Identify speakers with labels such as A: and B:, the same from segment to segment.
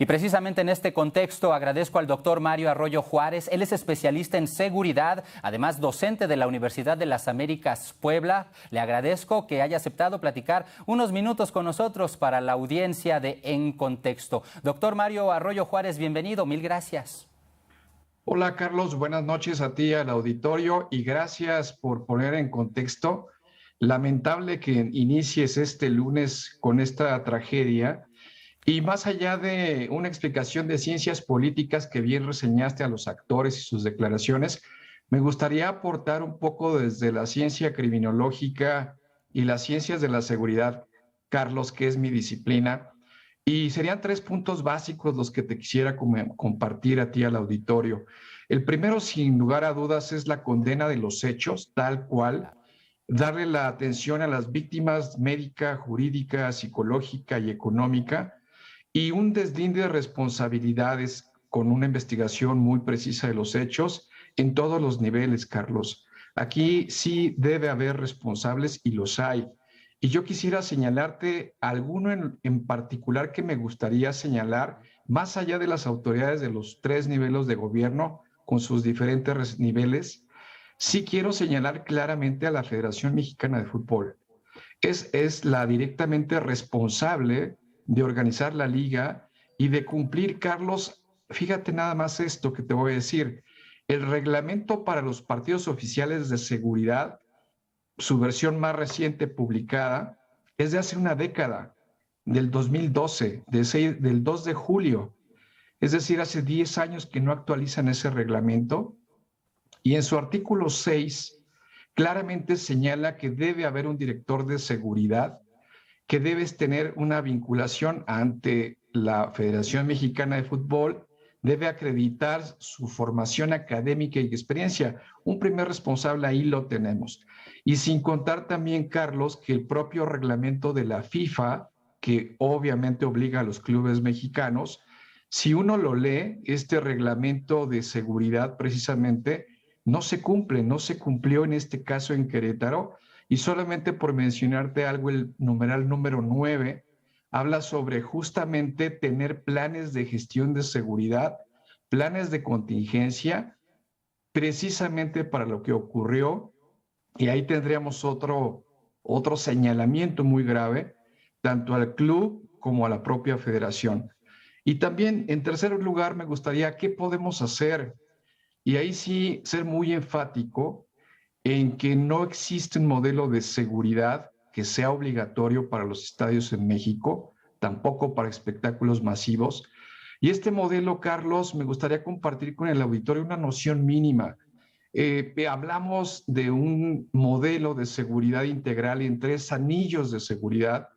A: Y precisamente en este contexto agradezco al doctor Mario Arroyo Juárez. Él es especialista en seguridad, además docente de la Universidad de las Américas Puebla. Le agradezco que haya aceptado platicar unos minutos con nosotros para la audiencia de En Contexto. Doctor Mario Arroyo Juárez, bienvenido, mil gracias.
B: Hola Carlos, buenas noches a ti, al auditorio, y gracias por poner en contexto. Lamentable que inicies este lunes con esta tragedia. Y más allá de una explicación de ciencias políticas que bien reseñaste a los actores y sus declaraciones, me gustaría aportar un poco desde la ciencia criminológica y las ciencias de la seguridad, Carlos, que es mi disciplina. Y serían 3 puntos básicos los que te quisiera compartir a ti al auditorio. El primero, sin lugar a dudas, es la condena de los hechos, tal cual, darle la atención a las víctimas médica, jurídica, psicológica y económica, y un deslinde de responsabilidades con una investigación muy precisa de los hechos en todos los niveles, Carlos. Aquí sí debe haber responsables y los hay. Y yo quisiera señalarte alguno en particular que me gustaría señalar, más allá de las autoridades de los 3 niveles de gobierno con sus diferentes niveles. Sí quiero señalar claramente a la Federación Mexicana de Fútbol. Es la directamente responsable de organizar la liga y de cumplir, Carlos, fíjate nada más esto que te voy a decir. El reglamento para los partidos oficiales de seguridad, su versión más reciente publicada, es de hace una década, del 2012, del 2 de julio. Es decir, hace 10 años que no actualizan ese reglamento. Y en su artículo 6 claramente señala que debe haber un director de seguridad, que debes tener una vinculación ante la Federación Mexicana de Fútbol, debe acreditar su formación académica y experiencia. Un primer responsable ahí lo tenemos. Y sin contar también, Carlos, que el propio reglamento de la FIFA, que obviamente obliga a los clubes mexicanos, si uno lo lee, este reglamento de seguridad precisamente no se cumple, no se cumplió en este caso en Querétaro. Y solamente por mencionarte algo, el numeral número 9 habla sobre justamente tener planes de gestión de seguridad, planes de contingencia, precisamente para lo que ocurrió. Y ahí tendríamos otro señalamiento muy grave, tanto al club como a la propia federación. Y también, en tercer lugar, me gustaría, ¿qué podemos hacer? Y ahí sí, ser muy enfático en que no existe un modelo de seguridad que sea obligatorio para los estadios en México, tampoco para espectáculos masivos. Y este modelo, Carlos, me gustaría compartir con el auditorio una noción mínima. Hablamos de un modelo de seguridad integral en 3 anillos de seguridad,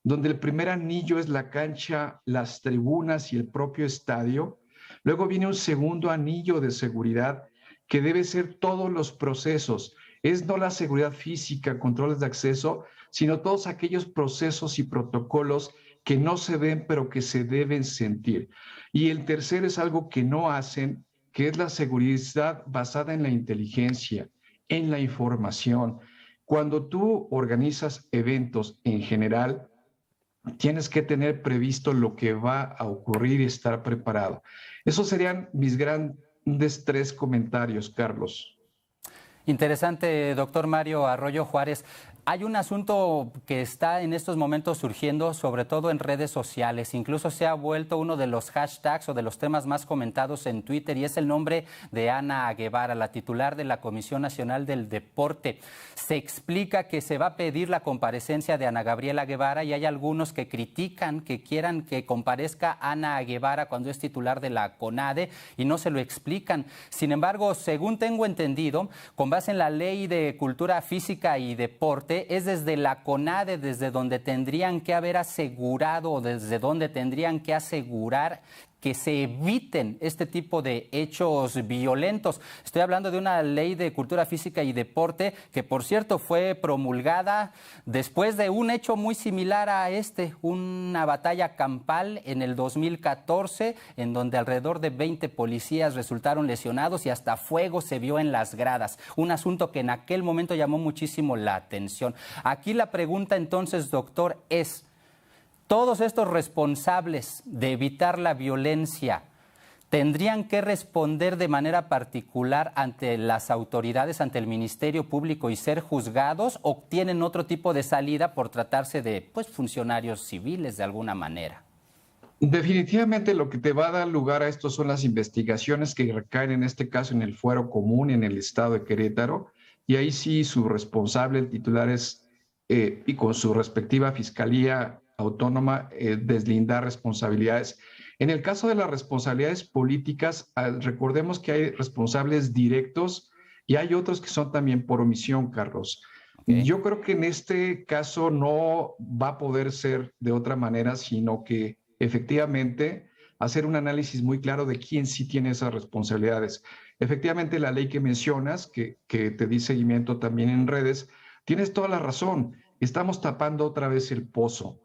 B: donde el primer anillo es la cancha, las tribunas y el propio estadio. Luego viene un segundo anillo de seguridad que debe ser todos los procesos. Es no la seguridad física, controles de acceso, sino todos aquellos procesos y protocolos que no se ven, pero que se deben sentir. Y el tercero es algo que no hacen, que es la seguridad basada en la inteligencia, en la información. Cuando tú organizas eventos en general, tienes que tener previsto lo que va a ocurrir y estar preparado. Esos serían mis grandes 3 comentarios, Carlos.
A: Interesante, doctor Mario Arroyo Juárez. Hay un asunto que está en estos momentos surgiendo, sobre todo en redes sociales. Incluso se ha vuelto uno de los hashtags o de los temas más comentados en Twitter, y es el nombre de Ana Guevara, la titular de la Comisión Nacional del Deporte. Se explica que se va a pedir la comparecencia de Ana Gabriela Guevara, y hay algunos que critican que quieran que comparezca Ana Guevara cuando es titular de la CONADE y no se lo explican. Sin embargo, según tengo entendido, con base en la Ley de Cultura Física y Deporte, es desde la CONADE desde donde tendrían que haber asegurado, o desde donde tendrían que asegurar que se eviten este tipo de hechos violentos. Estoy hablando de una ley de cultura física y deporte que, por cierto, fue promulgada después de un hecho muy similar a una batalla campal en el 2014, en donde alrededor de 20 policías resultaron lesionados y hasta fuego se vio en las gradas. Un asunto que en aquel momento llamó muchísimo la atención. Aquí la pregunta entonces, doctor, es: todos estos responsables de evitar la violencia tendrían que responder de manera particular ante las autoridades, ante el Ministerio Público y ser juzgados, o tienen otro tipo de salida por tratarse de funcionarios civiles de alguna manera?
B: Definitivamente lo que te va a dar lugar a esto son las investigaciones que recaen en este caso en el Fuero Común en el estado de Querétaro, y ahí sí su responsable, el titular es, y con su respectiva fiscalía autónoma, deslindar responsabilidades. En el caso de las responsabilidades políticas, recordemos que hay responsables directos y hay otros que son también por omisión, Carlos.
A: Okay.
B: Yo creo que en este caso no va a poder ser de otra manera, sino que efectivamente hacer un análisis muy claro de quién sí tiene esas responsabilidades. Efectivamente, la ley que mencionas, que te di seguimiento también en redes, tienes toda la razón. Estamos tapando otra vez el pozo,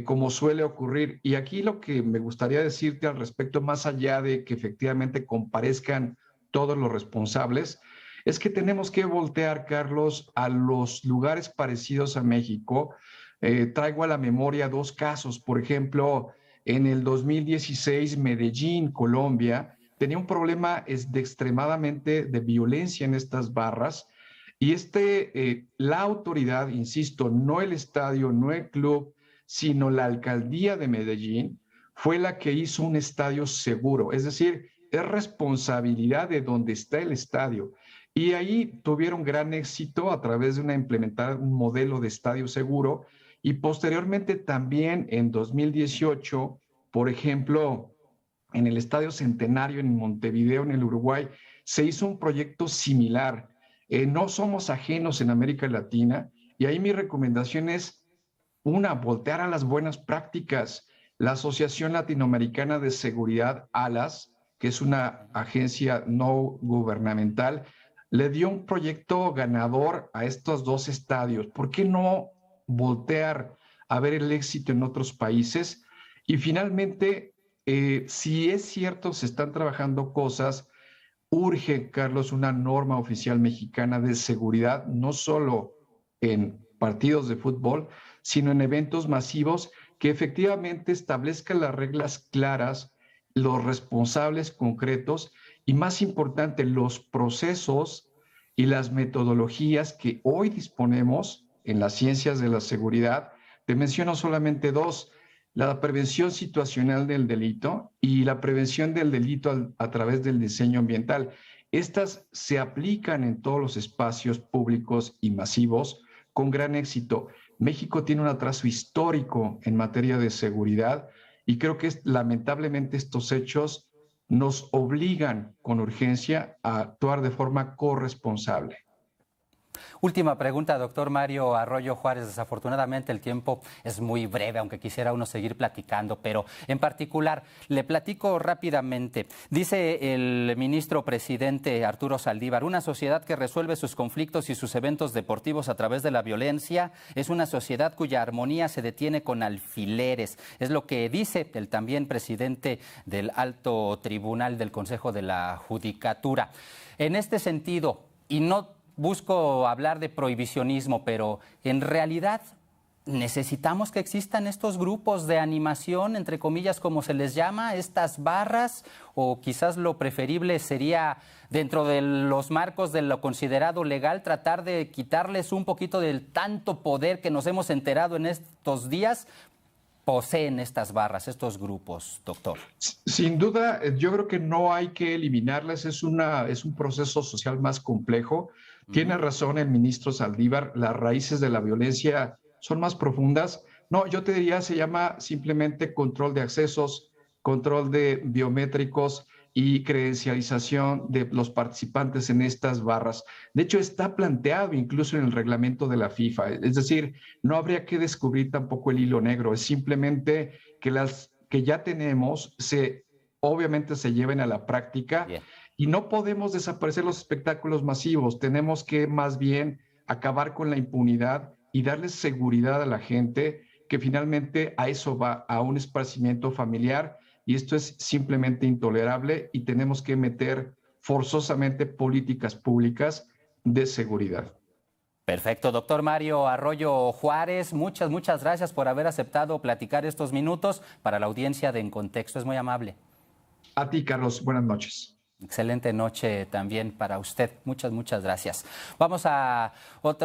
B: como suele ocurrir. Y aquí lo que me gustaría decirte al respecto, más allá de que efectivamente comparezcan todos los responsables, es que tenemos que voltear, Carlos, a los lugares parecidos a México. Traigo a la memoria dos casos. Por ejemplo, en el 2016, Medellín, Colombia, tenía un problema extremadamente de violencia en estas barras. Y la autoridad, insisto, no el estadio, no el club, sino la alcaldía de Medellín, fue la que hizo un estadio seguro. Es decir, es responsabilidad de donde está el estadio. Y ahí tuvieron gran éxito a través de implementar un modelo de estadio seguro. Y posteriormente también en 2018, por ejemplo, en el Estadio Centenario en Montevideo, en el Uruguay, se hizo un proyecto similar. No somos ajenos en América Latina, y ahí mi recomendación es, voltear a las buenas prácticas. La Asociación Latinoamericana de Seguridad, ALAS, que es una agencia no gubernamental, le dio un proyecto ganador a estos dos estadios. ¿Por qué no voltear a ver el éxito en otros países? Y finalmente, si es cierto, se están trabajando cosas, urge, Carlos, una norma oficial mexicana de seguridad, no solo en partidos de fútbol, sino en eventos masivos, que efectivamente establezca las reglas claras, los responsables concretos y, más importante, los procesos y las metodologías que hoy disponemos en las ciencias de la seguridad. Te menciono solamente dos: la prevención situacional del delito y la prevención del delito a través del diseño ambiental. Estas se aplican en todos los espacios públicos y masivos con gran éxito. México tiene un atraso histórico en materia de seguridad, y creo que lamentablemente estos hechos nos obligan con urgencia a actuar de forma corresponsable.
A: Última pregunta, doctor Mario Arroyo Juárez. Desafortunadamente el tiempo es muy breve, aunque quisiera uno seguir platicando, pero en particular le platico rápidamente. Dice el ministro presidente Arturo Saldívar: una sociedad que resuelve sus conflictos y sus eventos deportivos a través de la violencia es una sociedad cuya armonía se detiene con alfileres. Es lo que dice el también presidente del Alto Tribunal del Consejo de la Judicatura. En este sentido, y no busco hablar de prohibicionismo, pero en realidad necesitamos que existan estos grupos de animación, entre comillas, como se les llama, estas barras, o quizás lo preferible sería, dentro de los marcos de lo considerado legal, tratar de quitarles un poquito del tanto poder que nos hemos enterado en estos días poseen estas barras, estos grupos, doctor.
B: Sin duda, yo creo que no hay que eliminarlas, es un proceso social más complejo. Tiene razón el ministro Saldívar, las raíces de la violencia son más profundas. No, yo te diría, se llama simplemente control de accesos, control de biométricos y credencialización de los participantes en estas barras. De hecho, está planteado incluso en el reglamento de la FIFA. Es decir, no habría que descubrir tampoco el hilo negro, es simplemente que las que ya tenemos obviamente se lleven a la práctica. Bien. Y no podemos desaparecer los espectáculos masivos, tenemos que más bien acabar con la impunidad y darles seguridad a la gente, que finalmente a eso va, a un esparcimiento familiar, y esto es simplemente intolerable y tenemos que meter forzosamente políticas públicas de seguridad.
A: Perfecto, doctor Mario Arroyo Juárez, muchas gracias por haber aceptado platicar estos minutos para la audiencia de En Contexto. Es muy amable.
B: A ti, Carlos, buenas noches.
A: Excelente noche también para usted. Muchas gracias. Vamos a otra.